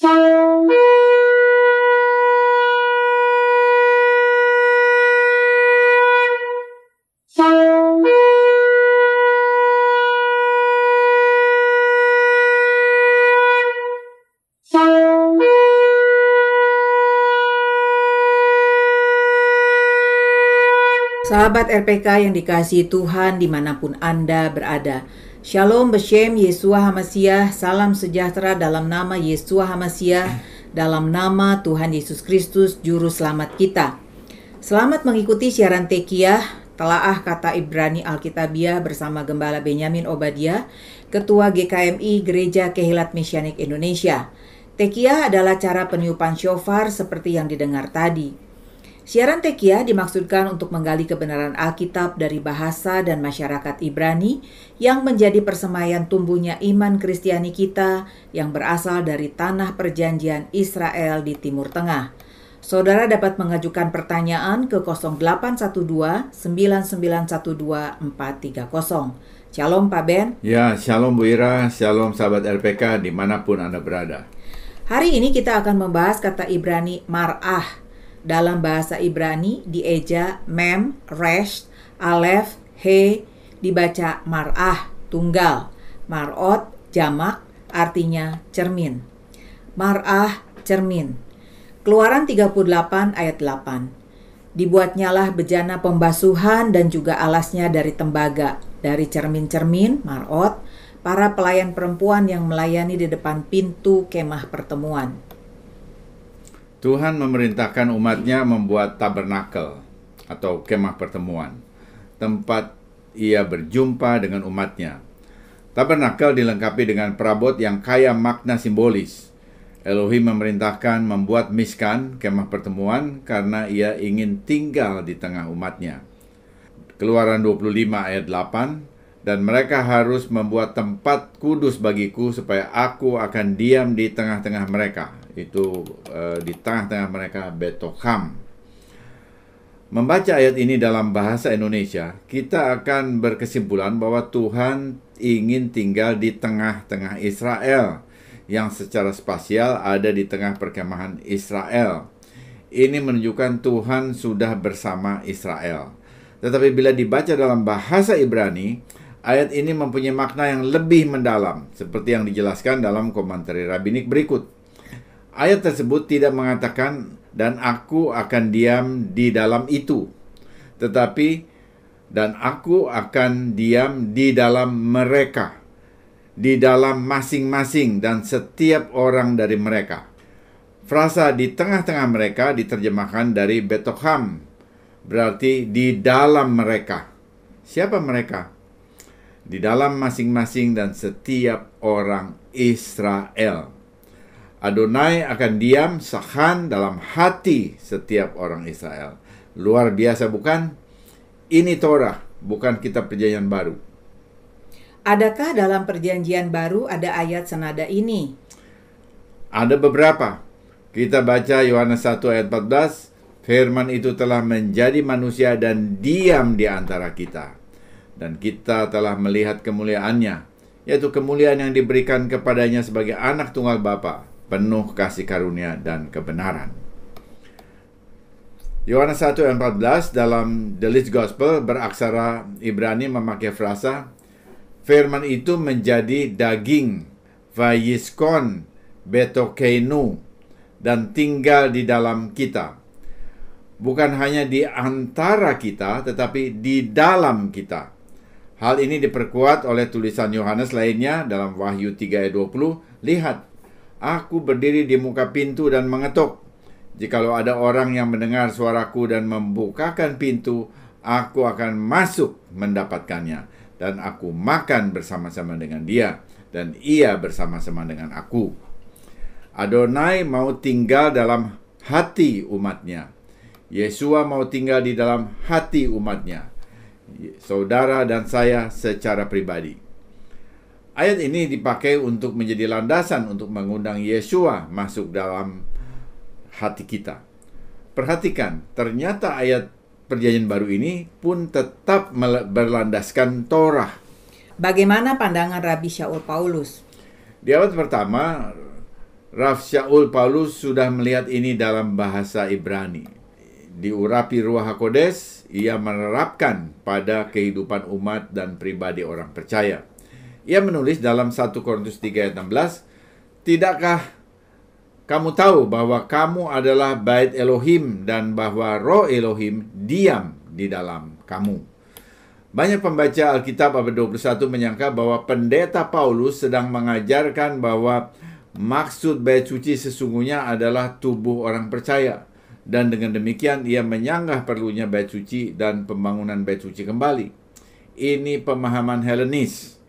Sahabat RPK yang dikasihi Tuhan dimanapun Anda berada. Shalom Beshem Yeshua HaMashiach, salam sejahtera dalam nama Yeshua HaMashiach, dalam nama Tuhan Yesus Kristus, Juru Selamat kita. Selamat mengikuti siaran Tekiyah, Telaah Kata Ibrani Alkitabiah bersama Gembala Benyamin Obadiah, Ketua GKMI Gereja Kehilat Mesianik Indonesia. Tekiyah adalah cara peniupan shofar seperti yang didengar tadi. Siaran Tekiyah dimaksudkan untuk menggali kebenaran Alkitab dari bahasa dan masyarakat Ibrani yang menjadi persemaian tumbuhnya iman Kristiani kita yang berasal dari tanah perjanjian Israel di Timur Tengah. Saudara dapat mengajukan pertanyaan ke 0812-9912-430. Shalom Pak Ben. Ya, shalom Bu Ira, shalom sahabat RPK dimanapun Anda berada. Hari ini kita akan membahas kata Ibrani mar'ah. Dalam bahasa Ibrani dieja mem, resh, alef, he, dibaca mar'ah, tunggal, mar'ot, jamak, artinya cermin. Mar'ah, cermin. Keluaran 38 ayat 8. Dibuatnyalah bejana pembasuhan dan juga alasnya dari tembaga, dari cermin-cermin, mar'ot, para pelayan perempuan yang melayani di depan pintu kemah pertemuan. Tuhan memerintahkan umatnya membuat tabernakel atau kemah pertemuan, tempat ia berjumpa dengan umatnya. Tabernakel dilengkapi dengan perabot yang kaya makna simbolis. Elohim memerintahkan membuat miskan, kemah pertemuan, karena ia ingin tinggal di tengah umatnya. Keluaran 25 ayat 8, dan mereka harus membuat tempat kudus bagiku supaya aku akan diam di tengah-tengah mereka. Itu di tengah-tengah mereka Betokham. Membaca ayat ini dalam bahasa Indonesia, kita akan berkesimpulan bahwa Tuhan ingin tinggal di tengah-tengah Israel, yang secara spasial ada di tengah perkemahan Israel. Ini menunjukkan Tuhan sudah bersama Israel. Tetapi bila dibaca dalam bahasa Ibrani, ayat ini mempunyai makna yang lebih mendalam, seperti yang dijelaskan dalam komentari rabbinik berikut. Ayat tersebut tidak mengatakan, dan aku akan diam di dalam itu. Tetapi, dan aku akan diam di dalam mereka. Di dalam masing-masing dan setiap orang dari mereka. Frasa di tengah-tengah mereka diterjemahkan dari Betokham. Berarti di dalam mereka. Siapa mereka? Di dalam masing-masing dan setiap orang Israel. Adonai akan diam sahan dalam hati setiap orang Israel. Luar biasa bukan? Ini Torah, bukan kitab perjanjian baru. Adakah dalam perjanjian baru ada ayat senada ini? Ada beberapa. Kita baca Yohanes 1 ayat 14. Firman itu telah menjadi manusia dan diam di antara kita. Dan kita telah melihat kemuliaannya, yaitu kemuliaan yang diberikan kepadanya sebagai anak tunggal Bapa, penuh kasih karunia dan kebenaran. Yohanes 1 ayat 14 dalam The Leeds Gospel beraksara Ibrani memakai frasa, firman itu menjadi daging, vayiskon, betokeinu, dan tinggal di dalam kita. Bukan hanya di antara kita, tetapi di dalam kita. Hal ini diperkuat oleh tulisan Yohanes lainnya dalam Wahyu 3 ayat 20. Lihat, aku berdiri di muka pintu dan mengetuk. Jikalau ada orang yang mendengar suaraku dan membukakan pintu, aku akan masuk mendapatkannya. Dan aku makan bersama-sama dengan dia, dan ia bersama-sama dengan aku. Adonai mau tinggal dalam hati umatnya. Yeshua mau tinggal di dalam hati umatnya. Saudara dan saya secara pribadi. Ayat ini dipakai untuk menjadi landasan untuk mengundang Yeshua masuk dalam hati kita. Perhatikan, ternyata ayat perjanjian baru ini pun tetap berlandaskan Torah. Bagaimana pandangan Rabbi Shaul Paulus? Di abad pertama, Rav Shaul Paulus sudah melihat ini dalam bahasa Ibrani. Diurapi Ruach HaKodes, ia menerapkan pada kehidupan umat dan pribadi orang percaya. Ia menulis dalam 1 Korintus 3 ayat 16, "Tidakkah kamu tahu bahwa kamu adalah bait Elohim dan bahwa Roh Elohim diam di dalam kamu?" Banyak pembaca Alkitab abad 21 menyangka bahwa pendeta Paulus sedang mengajarkan bahwa maksud bait suci sesungguhnya adalah tubuh orang percaya. Dan dengan demikian ia menyanggah perlunya bait suci dan pembangunan bait suci kembali. Ini pemahaman Helenis.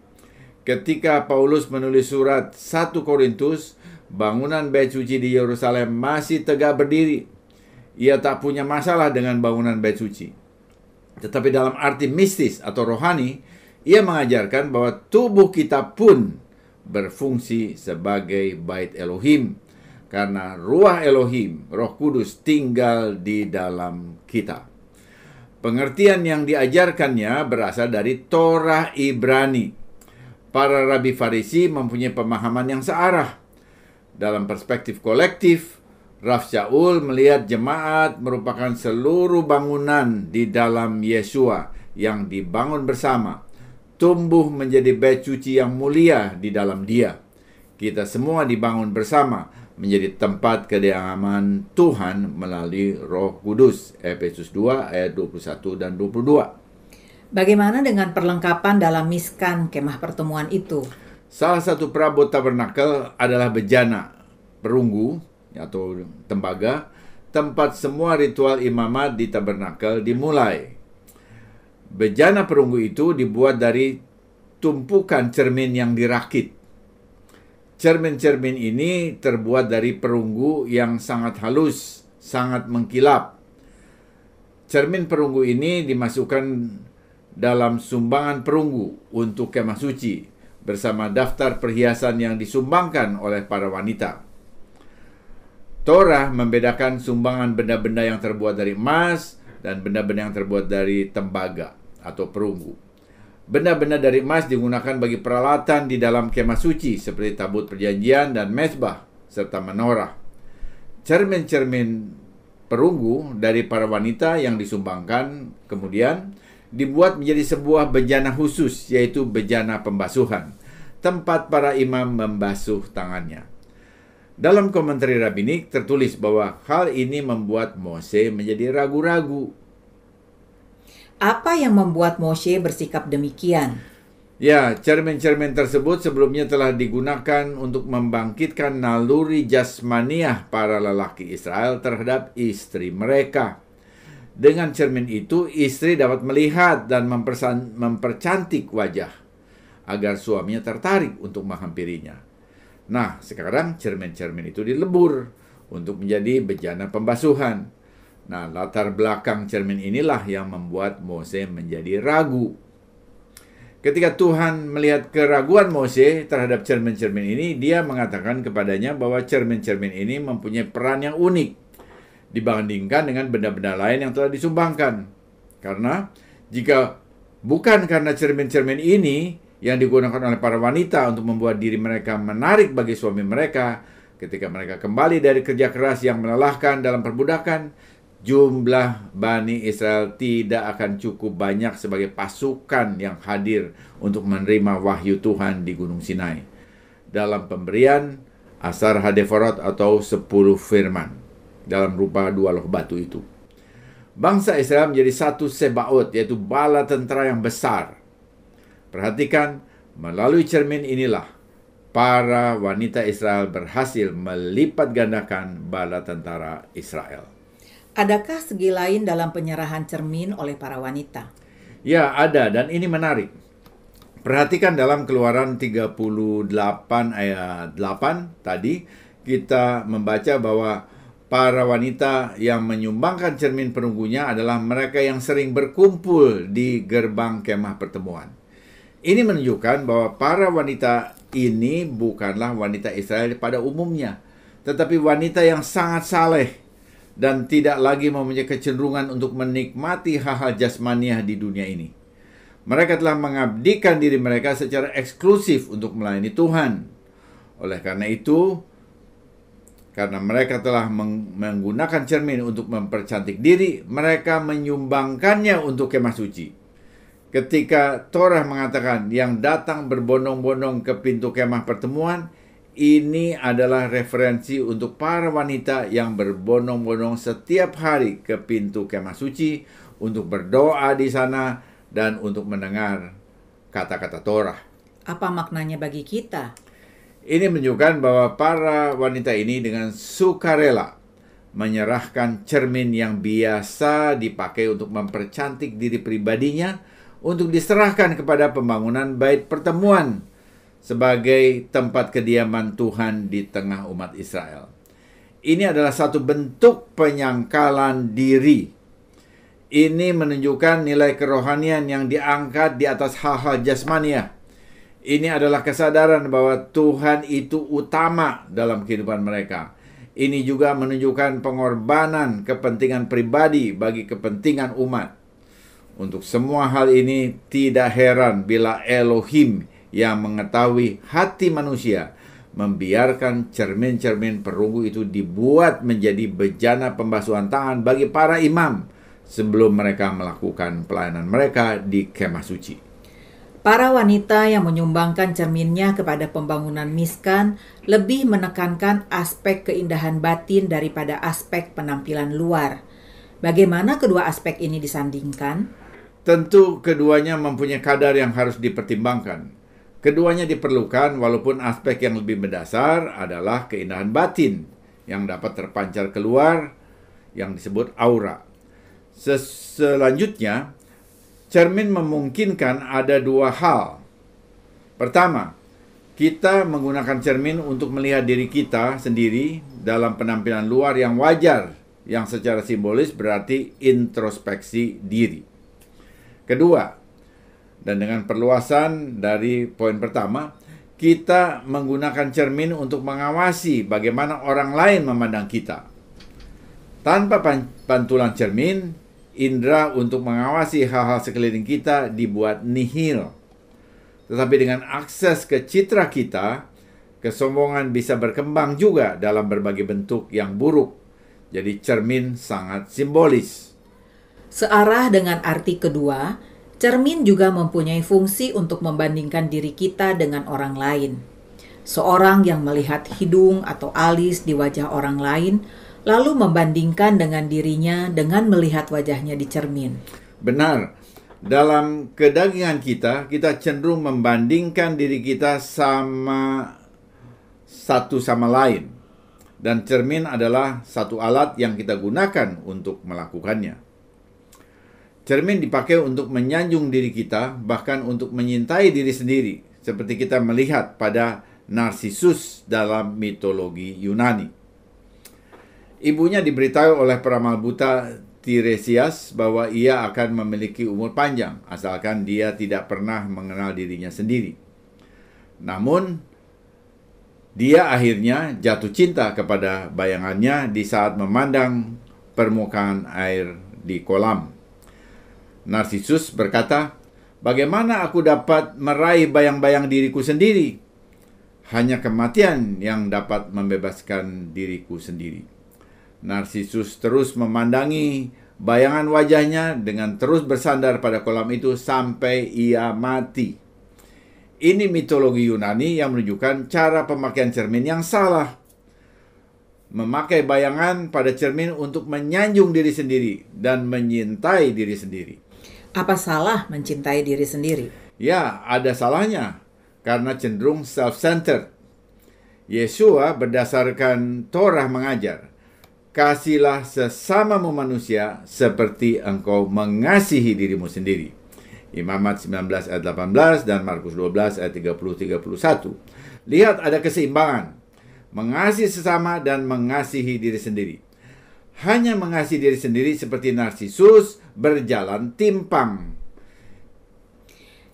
Ketika Paulus menulis surat 1 Korintus, bangunan bait suci di Yerusalem masih tegak berdiri. Ia tak punya masalah dengan bangunan bait suci. Tetapi dalam arti mistis atau rohani, ia mengajarkan bahwa tubuh kita pun berfungsi sebagai bait Elohim. Karena Ruach Elohim, Roh Kudus, tinggal di dalam kita. Pengertian yang diajarkannya berasal dari Torah Ibrani. Para Rabi Farisi mempunyai pemahaman yang searah. Dalam perspektif kolektif, Rav Shaul melihat jemaat merupakan seluruh bangunan di dalam Yesua yang dibangun bersama, tumbuh menjadi bait suci yang mulia di dalam Dia. Kita semua dibangun bersama menjadi tempat kediaman Tuhan melalui Roh Kudus. Efesus 2 ayat 21 dan 22. Bagaimana dengan perlengkapan dalam miskan kemah pertemuan itu? Salah satu perabot tabernakel adalah bejana, perunggu atau tembaga, tempat semua ritual imamat di tabernakel dimulai. Bejana perunggu itu dibuat dari tumpukan cermin yang dirakit. Cermin-cermin ini terbuat dari perunggu yang sangat halus, sangat mengkilap. Cermin perunggu ini dimasukkan dalam sumbangan perunggu untuk kemah suci bersama daftar perhiasan yang disumbangkan oleh para wanita. Torah membedakan sumbangan benda-benda yang terbuat dari emas dan benda-benda yang terbuat dari tembaga atau perunggu. Benda-benda dari emas digunakan bagi peralatan di dalam kemah suci seperti tabut perjanjian dan mezbah serta menorah. Cermin-cermin perunggu dari para wanita yang disumbangkan kemudian dibuat menjadi sebuah bejana khusus, yaitu bejana pembasuhan, tempat para imam membasuh tangannya. Dalam komentar rabbinik tertulis bahwa hal ini membuat Mose menjadi ragu-ragu. Apa yang membuat Moshe bersikap demikian? Ya, cermin-cermin tersebut sebelumnya telah digunakan untuk membangkitkan naluri jasmaniah para lelaki Israel terhadap istri mereka. Dengan cermin itu, istri dapat melihat dan mempercantik wajah agar suaminya tertarik untuk menghampirinya. Nah, sekarang cermin-cermin itu dilebur untuk menjadi bejana pembasuhan. Nah, latar belakang cermin inilah yang membuat Mose menjadi ragu. Ketika Tuhan melihat keraguan Mose terhadap cermin-cermin ini, Dia mengatakan kepadanya bahwa cermin-cermin ini mempunyai peran yang unik dibandingkan dengan benda-benda lain yang telah disumbangkan. Karena jika bukan karena cermin-cermin ini yang digunakan oleh para wanita untuk membuat diri mereka menarik bagi suami mereka, ketika mereka kembali dari kerja keras yang melelahkan dalam perbudakan, jumlah Bani Israel tidak akan cukup banyak sebagai pasukan yang hadir untuk menerima wahyu Tuhan di Gunung Sinai dalam pemberian Asar Hadeforot atau 10 firman dalam rupa 2 loh batu itu. Bangsa Israel menjadi satu sebaot, yaitu bala tentara yang besar. Perhatikan, melalui cermin inilah para wanita Israel berhasil melipat gandakan bala tentara Israel. Adakah segi lain dalam penyerahan cermin oleh para wanita? Ya, ada, dan ini menarik. Perhatikan dalam Keluaran 38 ayat 8 tadi, kita membaca bahwa para wanita yang menyumbangkan cermin perunggunya adalah mereka yang sering berkumpul di gerbang kemah pertemuan. Ini menunjukkan bahwa para wanita ini bukanlah wanita Israel pada umumnya, tetapi wanita yang sangat saleh dan tidak lagi mempunyai kecenderungan untuk menikmati hal-hal jasmaniah di dunia ini. Mereka telah mengabdikan diri mereka secara eksklusif untuk melayani Tuhan. Oleh karena itu, Karena mereka telah menggunakan cermin untuk mempercantik diri, mereka menyumbangkannya untuk kemah suci. Ketika Torah mengatakan yang datang berbondong-bondong ke pintu kemah pertemuan, ini adalah referensi untuk para wanita yang berbondong-bondong setiap hari ke pintu kemah suci untuk berdoa di sana dan untuk mendengar kata-kata Torah. Apa maknanya bagi kita? Ini menunjukkan bahwa para wanita ini dengan sukarela menyerahkan cermin yang biasa dipakai untuk mempercantik diri pribadinya untuk diserahkan kepada pembangunan bait pertemuan sebagai tempat kediaman Tuhan di tengah umat Israel. Ini adalah satu bentuk penyangkalan diri. Ini menunjukkan nilai kerohanian yang diangkat di atas hal-hal jasmaniah. Ini adalah kesadaran bahwa Tuhan itu utama dalam kehidupan mereka. Ini juga menunjukkan pengorbanan kepentingan pribadi bagi kepentingan umat. Untuk semua hal ini tidak heran bila Elohim yang mengetahui hati manusia membiarkan cermin-cermin perunggu itu dibuat menjadi bejana pembasuhan tangan bagi para imam sebelum mereka melakukan pelayanan mereka di kemah suci. Para wanita yang menyumbangkan cerminnya kepada pembangunan Mishkan lebih menekankan aspek keindahan batin daripada aspek penampilan luar. Bagaimana kedua aspek ini disandingkan? Tentu keduanya mempunyai kadar yang harus dipertimbangkan. Keduanya diperlukan walaupun aspek yang lebih mendasar adalah keindahan batin yang dapat terpancar keluar yang disebut aura. Selanjutnya, cermin memungkinkan ada dua hal. Pertama, kita menggunakan cermin untuk melihat diri kita sendiri dalam penampilan luar yang wajar, yang secara simbolis berarti introspeksi diri. Kedua, dan dengan perluasan dari poin pertama, kita menggunakan cermin untuk mengawasi bagaimana orang lain memandang kita. Tanpa pantulan cermin, indera untuk mengawasi hal-hal sekeliling kita dibuat nihil. Tetapi dengan akses ke citra kita, kesombongan bisa berkembang juga dalam berbagai bentuk yang buruk. Jadi cermin sangat simbolis. Searah dengan arti kedua, cermin juga mempunyai fungsi untuk membandingkan diri kita dengan orang lain. Seorang yang melihat hidung atau alis di wajah orang lain, lalu membandingkan dengan dirinya dengan melihat wajahnya di cermin. Benar, dalam kedagingan kita cenderung membandingkan diri kita sama satu sama lain. Dan cermin adalah satu alat yang kita gunakan untuk melakukannya. Cermin dipakai untuk menyanjung diri kita, bahkan untuk menyintai diri sendiri, seperti kita melihat pada Narsisus dalam mitologi Yunani. Ibunya diberitahu oleh peramal buta Tiresias bahwa ia akan memiliki umur panjang, asalkan dia tidak pernah mengenal dirinya sendiri. Namun, dia akhirnya jatuh cinta kepada bayangannya di saat memandang permukaan air di kolam. Narsisus berkata, "Bagaimana aku dapat meraih bayang-bayang diriku sendiri? Hanya kematian yang dapat membebaskan diriku sendiri." Narsisus terus memandangi bayangan wajahnya dengan terus bersandar pada kolam itu sampai ia mati. Ini mitologi Yunani yang menunjukkan cara pemakaian cermin yang salah. Memakai bayangan pada cermin untuk menyanjung diri sendiri dan menyintai diri sendiri. Apa salah mencintai diri sendiri? Ya, ada salahnya karena cenderung self-centered. Yesua berdasarkan Torah mengajar, "Kasihilah sesamamu manusia seperti engkau mengasihi dirimu sendiri." Imamat 19 ayat 18 dan Markus 12 ayat 30-31. Lihat ada keseimbangan. Mengasihi sesama dan mengasihi diri sendiri. Hanya mengasihi diri sendiri seperti Narsisus berjalan timpang.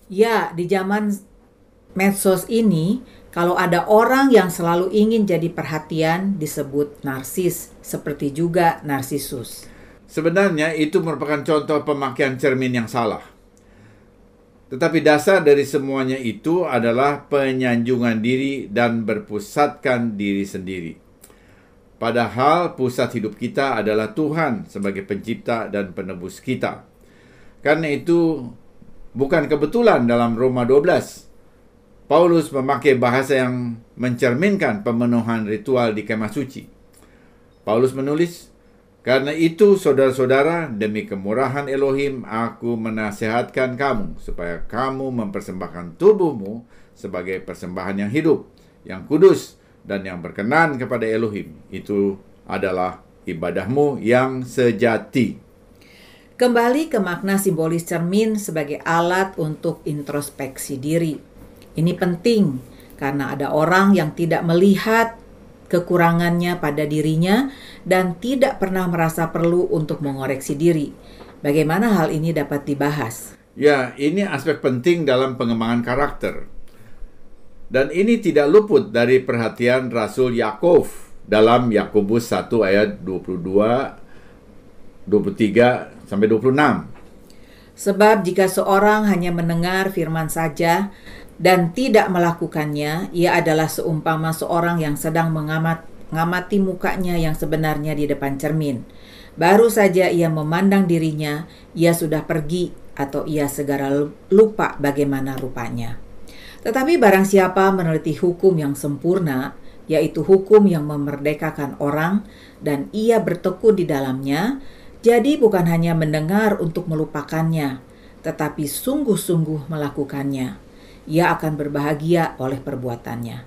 Ya, di zaman medsos ini, kalau ada orang yang selalu ingin jadi perhatian disebut narsis, seperti juga Narsisus. Sebenarnya itu merupakan contoh pemakaian cermin yang salah. Tetapi dasar dari semuanya itu adalah penyanjungan diri dan berpusatkan diri sendiri. Padahal pusat hidup kita adalah Tuhan sebagai pencipta dan penebus kita. Karena itu bukan kebetulan dalam Roma 12, Paulus memakai bahasa yang mencerminkan pemenuhan ritual di kemah suci. Paulus menulis, "Karena itu, saudara-saudara, demi kemurahan Elohim, aku menasihatkan kamu supaya kamu mempersembahkan tubuhmu sebagai persembahan yang hidup, yang kudus, dan yang berkenan kepada Elohim. Itu adalah ibadahmu yang sejati." Kembali ke makna simbolis cermin sebagai alat untuk introspeksi diri. Ini penting karena ada orang yang tidak melihat kekurangannya pada dirinya dan tidak pernah merasa perlu untuk mengoreksi diri. Bagaimana hal ini dapat dibahas? Ya, ini aspek penting dalam pengembangan karakter. Dan ini tidak luput dari perhatian Rasul Yakov dalam Yakobus 1 ayat 22, 23 sampai 26. Sebab jika seorang hanya mendengar firman saja dan tidak melakukannya, ia adalah seumpama seorang yang sedang mengamati mukanya yang sebenarnya di depan cermin. Baru saja ia memandang dirinya, ia sudah pergi atau ia segera lupa bagaimana rupanya. Tetapi barang siapa meneliti hukum yang sempurna, yaitu hukum yang memerdekakan orang, dan ia bertekun di dalamnya, jadi bukan hanya mendengar untuk melupakannya, tetapi sungguh-sungguh melakukannya. Ia akan berbahagia oleh perbuatannya.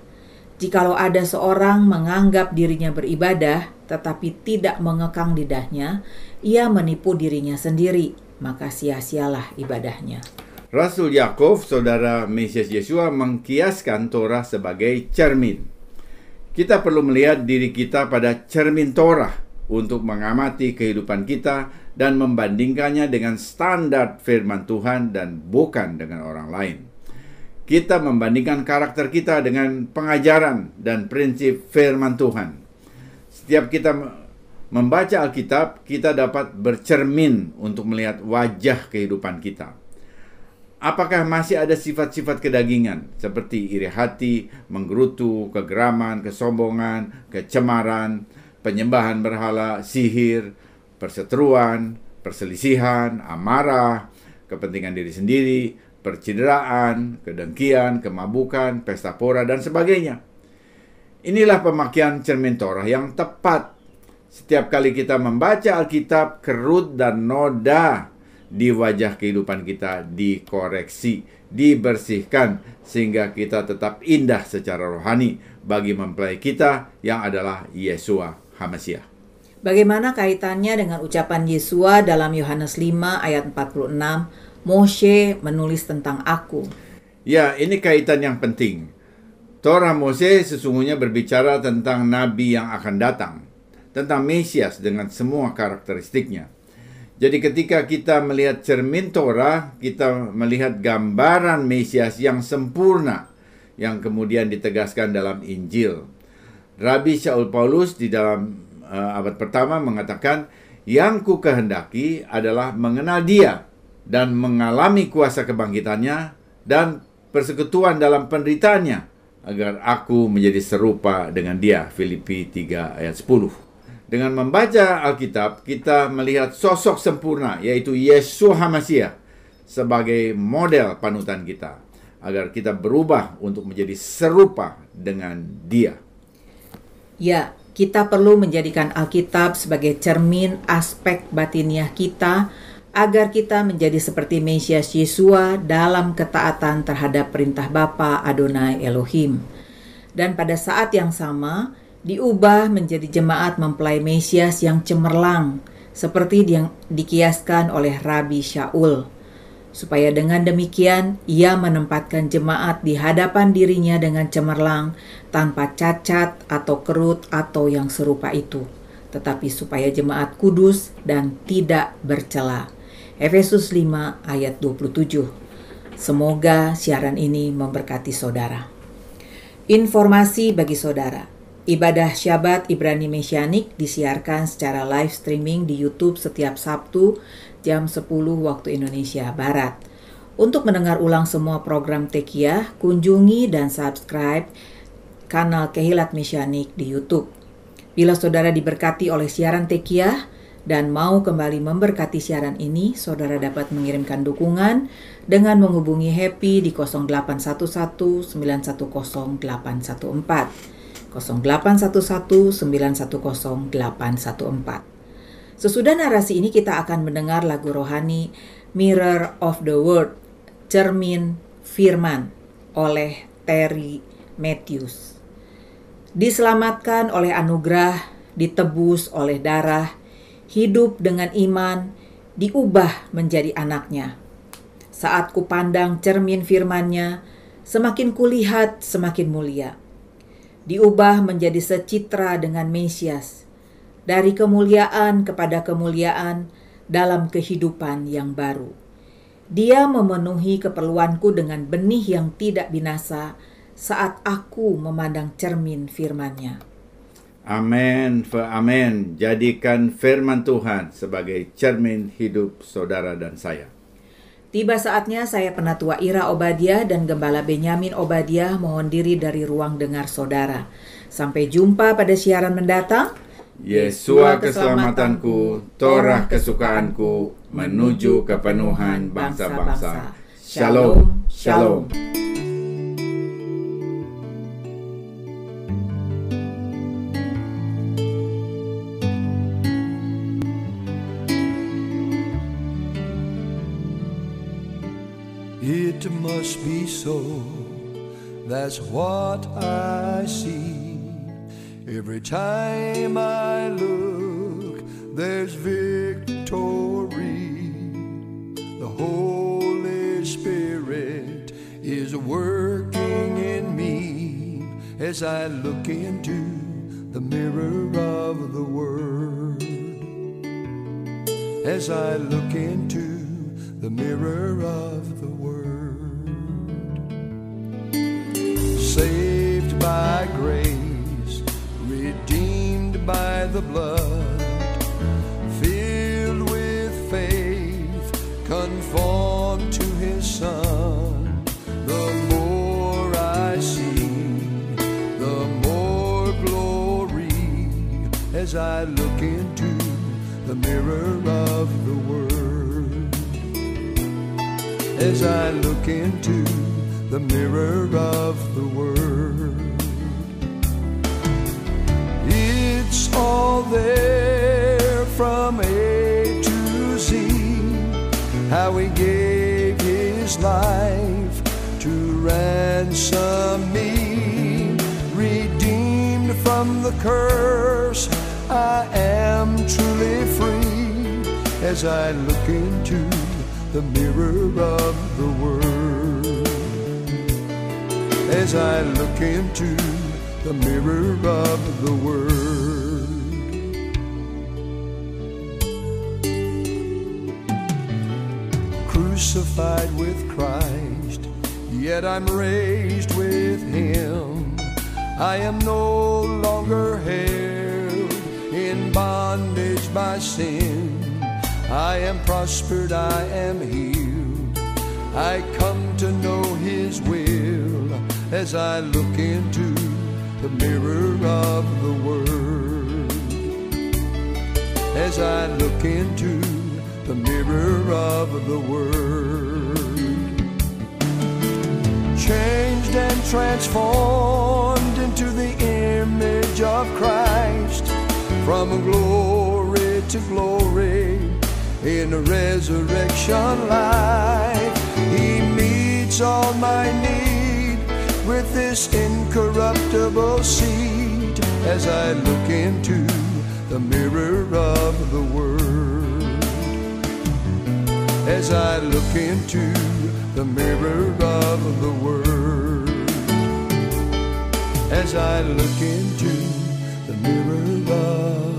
Jikalau ada seorang menganggap dirinya beribadah, tetapi tidak mengekang lidahnya, ia menipu dirinya sendiri, maka sia-sialah ibadahnya. Rasul Yakov, saudara Mesias Yesua, mengkiaskan Torah sebagai cermin. Kita perlu melihat diri kita pada cermin Torah untuk mengamati kehidupan kita dan membandingkannya dengan standar firman Tuhan dan bukan dengan orang lain. Kita membandingkan karakter kita dengan pengajaran dan prinsip firman Tuhan. Setiap kita membaca Alkitab, kita dapat bercermin untuk melihat wajah kehidupan kita. Apakah masih ada sifat-sifat kedagingan seperti iri hati, menggerutu, kegeraman, kesombongan, kecemaran, penyembahan berhala, sihir, perseteruan, perselisihan, amarah, kepentingan diri sendiri, percideraan, kedengkian, kemabukan, pesta pora, dan sebagainya? Inilah pemakaian cermin Torah yang tepat. Setiap kali kita membaca Alkitab, kerut dan noda di wajah kehidupan kita dikoreksi, dibersihkan, sehingga kita tetap indah secara rohani bagi mempelai kita yang adalah Yesua HaMasiah. Bagaimana kaitannya dengan ucapan Yesua dalam Yohanes 5 ayat 46, Moshe menulis tentang aku? Ya, ini kaitan yang penting. Torah Mose sesungguhnya berbicara tentang nabi yang akan datang, tentang Mesias dengan semua karakteristiknya. Jadi ketika kita melihat cermin Torah, kita melihat gambaran Mesias yang sempurna, yang kemudian ditegaskan dalam Injil. Rabi Shaul Paulus di dalam abad pertama mengatakan, yang ku kehendaki adalah mengenal dia dan mengalami kuasa kebangkitannya dan persekutuan dalam penderitaannya, agar aku menjadi serupa dengan dia. Filipi 3 ayat 10. Dengan membaca Alkitab, kita melihat sosok sempurna, yaitu Yesua HaMasiah, sebagai model panutan kita, agar kita berubah untuk menjadi serupa dengan dia. Ya, kita perlu menjadikan Alkitab sebagai cermin aspek batiniah kita, agar kita menjadi seperti Mesias Yesua dalam ketaatan terhadap perintah Bapa Adonai Elohim. Dan pada saat yang sama, diubah menjadi jemaat mempelai Mesias yang cemerlang, seperti yang dikiaskan oleh Rabi Shaul, supaya dengan demikian ia menempatkan jemaat di hadapan dirinya dengan cemerlang, tanpa cacat atau kerut atau yang serupa itu, tetapi supaya jemaat kudus dan tidak bercela. Efesus 5 ayat 27. Semoga siaran ini memberkati saudara. Informasi bagi saudara. Ibadah Syabat Ibrani Mesianik disiarkan secara live streaming di YouTube setiap Sabtu jam 10 waktu Indonesia Barat. Untuk mendengar ulang semua program Tekiyah, kunjungi dan subscribe kanal Kehilat Mesianik di YouTube. Bila saudara diberkati oleh siaran Tekiyah dan mau kembali memberkati siaran ini, saudara dapat mengirimkan dukungan dengan menghubungi Happy di 0811 910 814. 0811 910 814. Sesudah narasi ini kita akan mendengar lagu rohani Mirror of the Word, Cermin Firman oleh Terry Matthews. Diselamatkan oleh anugerah, ditebus oleh darah, hidup dengan iman, diubah menjadi anaknya. Saat kupandang cermin firman-Nya, semakin kulihat semakin mulia. Diubah menjadi secitra dengan Mesias, dari kemuliaan kepada kemuliaan dalam kehidupan yang baru. Dia memenuhi keperluanku dengan benih yang tidak binasa saat aku memandang cermin firman-Nya. Amin, amin. Jadikan firman Tuhan sebagai cermin hidup saudara dan saya. Tiba saatnya saya Penatua Ira Obadiah dan Gembala Benyamin Obadiah mohon diri dari ruang dengar saudara. Sampai jumpa pada siaran mendatang. Yesua keselamatanku, Torah kesukaanku, menuju kepenuhan bangsa-bangsa. Shalom, shalom. It must be so, that's what I see. Every time I look, there's victory. The Holy Spirit is working in me as I look into the mirror of the Word. As I look into the mirror of the Word. Saved by grace, redeemed by the blood, filled with faith, conformed to His Son. The more I see, the more glory, as I look into the mirror of the Word. As I look into the mirror of the Word. It's all there from A to Z, how He gave His life to ransom me. Redeemed from the curse, I am truly free, as I look into the mirror of the Word. As I look into the mirror of the Word. Crucified with Christ, yet I'm raised with Him. I am no longer held in bondage by sin. I am prospered, I am healed. I come to know His will as I look into the mirror of the Word. As I look into the mirror of the Word. Changed and transformed into the image of Christ, from glory to glory, in a resurrection life. He meets all my need with this incorruptible seed, as I look into the mirror of the Word. As I look into the mirror of the Word. As I look into the mirror of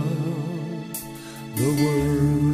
the Word.